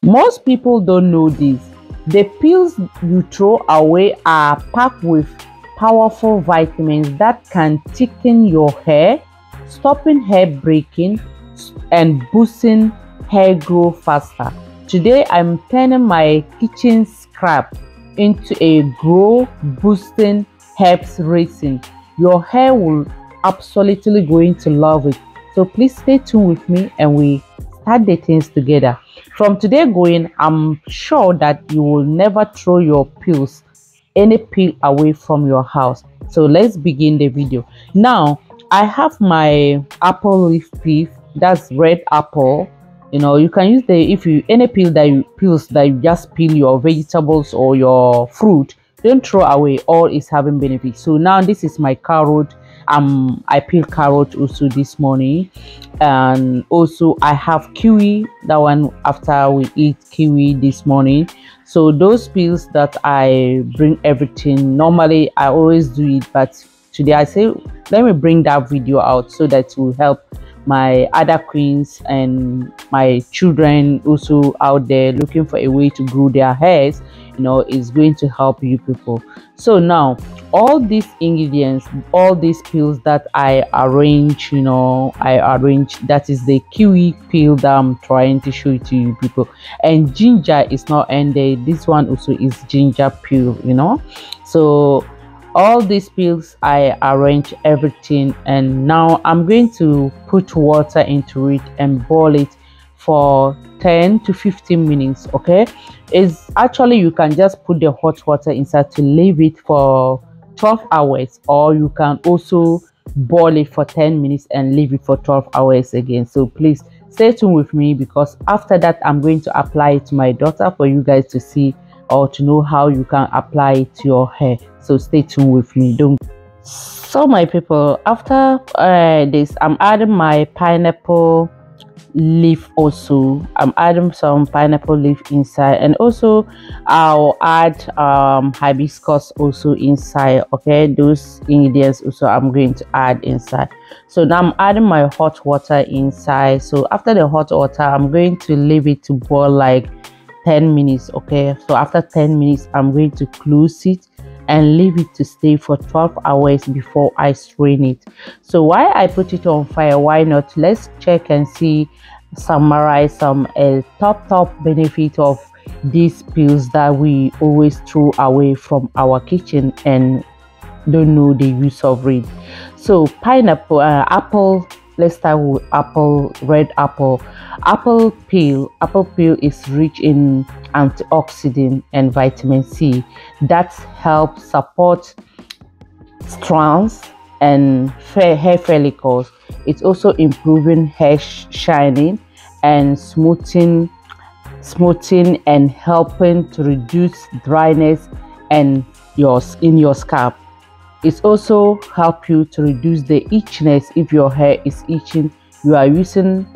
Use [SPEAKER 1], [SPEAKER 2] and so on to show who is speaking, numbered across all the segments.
[SPEAKER 1] Most people don't know this. The pills you throw away are packed with powerful vitamins that can thicken your hair, stopping hair breaking, and boosting hair growth faster. Today, I'm turning my kitchen scrap into a grow boosting herbs racing. Your hair will absolutely going to love it. So please stay tuned with me and we start the things together. From today going, I'm sure that you will never throw your pills, any pill away from your house. So let's begin the video. Now, I have my apple leaf peel, that's red apple. You can use the if you any peel that you peels that you just peel your vegetables or your fruit. Don't throw away, all is having benefits. So now this is my carrot. I peel carrot also this morning, and also I have kiwi, that one after we eat kiwi this morning. So those pills that I bring everything, normally I always do it, but today I say let me bring that video out so that it will help my other queens and my children also out there looking for a way to grow their hairs. Is going to help you people. So now all these ingredients, all these pills that I arrange, that is the kiwi pill that I'm trying to show it to you people. And ginger is not ended, this one also is ginger pill. So all these pills I arrange everything, and now I'm going to put water into it and boil it for 10 to 15 minutes. Okay, it's actually you can just put the hot water inside to leave it for 12 hours, or you can also boil it for 10 minutes and leave it for 12 hours again. So please stay tuned with me, because after that I'm going to apply it to my daughter for you guys to see or to know how you can apply it to your hair. So stay tuned with me. Don't. So my people, after this, I'm adding my pineapple leaf. Also I'm adding some pineapple leaf inside, and also I'll add hibiscus also inside. Okay, those ingredients also I'm going to add inside. So now I'm adding my hot water inside. So after the hot water, I'm going to leave it to boil like 10 minutes. Okay, so after 10 minutes I'm going to close it and leave it to stay for 12 hours before I strain it. So why I put it on fire, why not? Let's check and see, summarize some top benefit of these pills that we always throw away from our kitchen and don't know the use of it. So pineapple, apple, let's start with apple, red apple. Apple peel is rich in antioxidant and vitamin C that help support strands and hair follicles. It's also improving hair shining and smoothing and helping to reduce dryness and in your scalp. It also help you to reduce the itchiness. If your hair is itching, you are using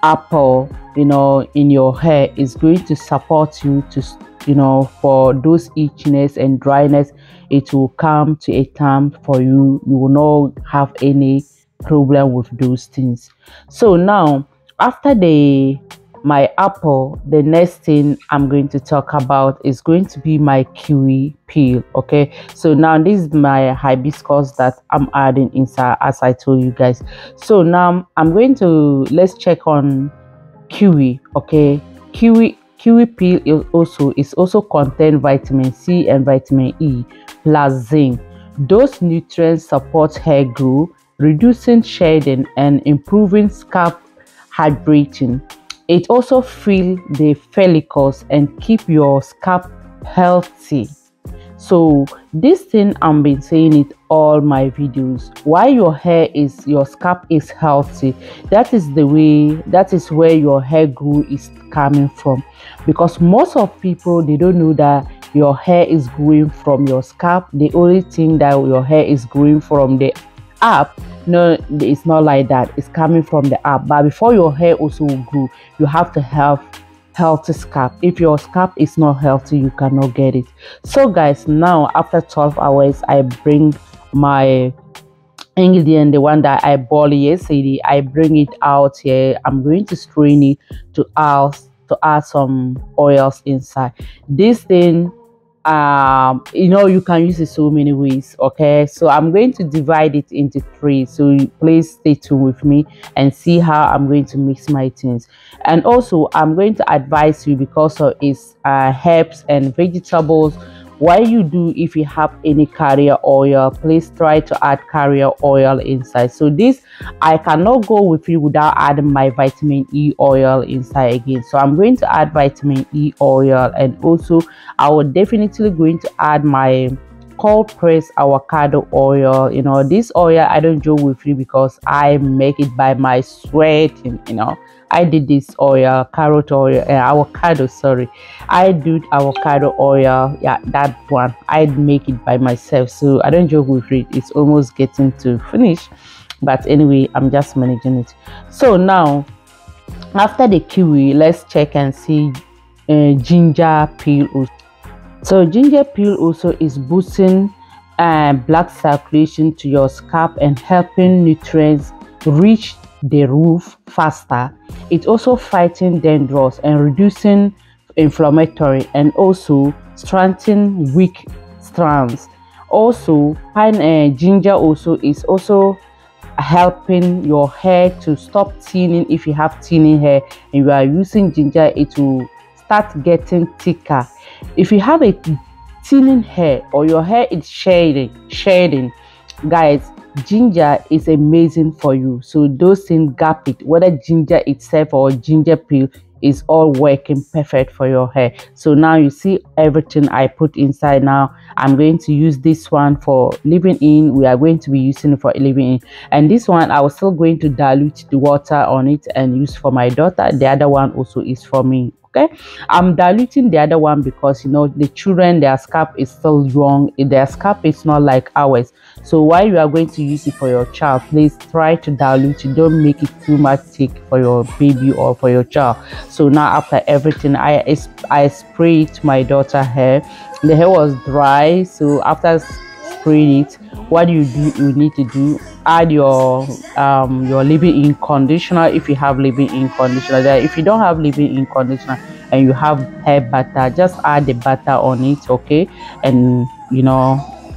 [SPEAKER 1] apple in your hair, is going to support you to for those itchiness and dryness. It will come to a time for you will not have any problem with those things. So now after my apple, the next thing I'm going to talk about is going to be my kiwi peel. Okay, so now this is my hibiscus that I'm adding inside, as I told you guys. So now I'm going to, let's check on kiwi. Okay, kiwi peel is also contain vitamin C and vitamin E plus zinc. Those nutrients support hair growth, reducing shedding and improving scalp hydrating. It also fill the follicles and keep your scalp healthy. So this thing I've been saying it all my videos. Why your scalp is healthy, that is where your hair growth is coming from. Because most of people, they don't know that your hair is growing from your scalp. They only think that your hair is growing from the up. No, it's not like that. It's coming from the up. But before your hair also will grow, you have to have healthy scalp. If your scalp is not healthy, you cannot get it. So guys, now after 12 hours, I bring my ingredient, the one that I boiled yesterday. I bring it out here. I'm going to strain it to to add some oils inside. This thing, you can use it so many ways. Okay, so I'm going to divide it into three, so please stay tuned with me and see how I'm going to mix my things. And also I'm going to advise you, because of its herbs and vegetables, what you do, if you have any carrier oil, please try to add carrier oil inside. So this, I cannot go with you without adding my vitamin E oil inside again. So I'm going to add vitamin E oil, and also I will definitely going to add my cold pressed avocado oil. This oil I don't joke with you, because I make it by my sweat. I did this oil, carrot oil, avocado, sorry, I do avocado oil. Yeah, that one I make it by myself, so I don't joke with it. It's almost getting to finish, but anyway, I'm just managing it. So now, after the kiwi, let's check and see ginger peel also. So ginger peel also is boosting blood circulation to your scalp and helping nutrients reach the roof faster. It also fighting dandruff and reducing inflammatory, and also strengthening weak strands. Also, ginger also is also helping your hair to stop thinning. If you have thinning hair and you are using ginger, it will start getting thicker. If you have a thinning hair or your hair is shedding, guys, ginger is amazing for you. So those things gap it, whether ginger itself or ginger peel, is all working perfect for your hair. So now you see everything I put inside. Now I'm going to use this one for leave-in. We are going to be using it for leave-in, and this one I was still going to dilute the water on it and use for my daughter. The other one also is for me. Okay, I'm diluting the other one because the children, their scalp is still young, their scalp is not like ours. So while you are going to use it for your child, please try to dilute it. Don't make it too much thick for your baby or for your child. So now after everything, I sprayed my daughter's hair. The hair was dry, so after spraying it, what you need to do, add your leave-in conditioner. If you have leave-in conditioner there, if you don't have leave-in conditioner and you have hair butter, just add the butter on it. Okay, and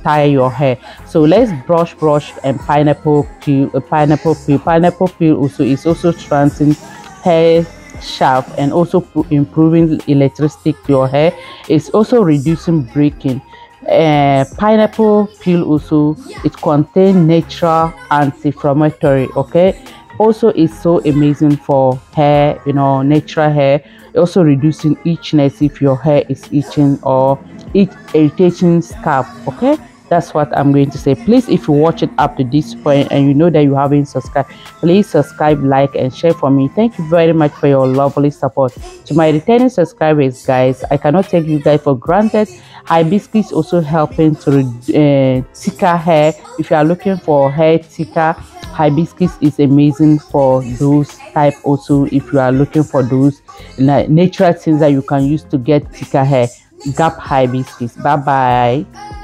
[SPEAKER 1] tie your hair. So let's brush and pineapple peel also is also strengthening hair shaft and also improving electricity to your hair. It's also reducing breaking. Pineapple peel also, it contains natural anti-inflammatory. Okay, also is so amazing for hair, natural hair. Also reducing itchiness if your hair is itching or irritating scalp. Okay, that's what I'm going to say. Please, if you watch it up to this point and you know that you haven't subscribed, please subscribe, like and share for me. Thank you very much for your lovely support. To my returning subscribers, guys, I cannot take you guys for granted. Hibiscus also helping to thicker hair. If you are looking for hair thicker, hibiscus is amazing for those type. Also, if you are looking for those natural things that you can use to get thicker hair, grab hibiscus. Bye bye.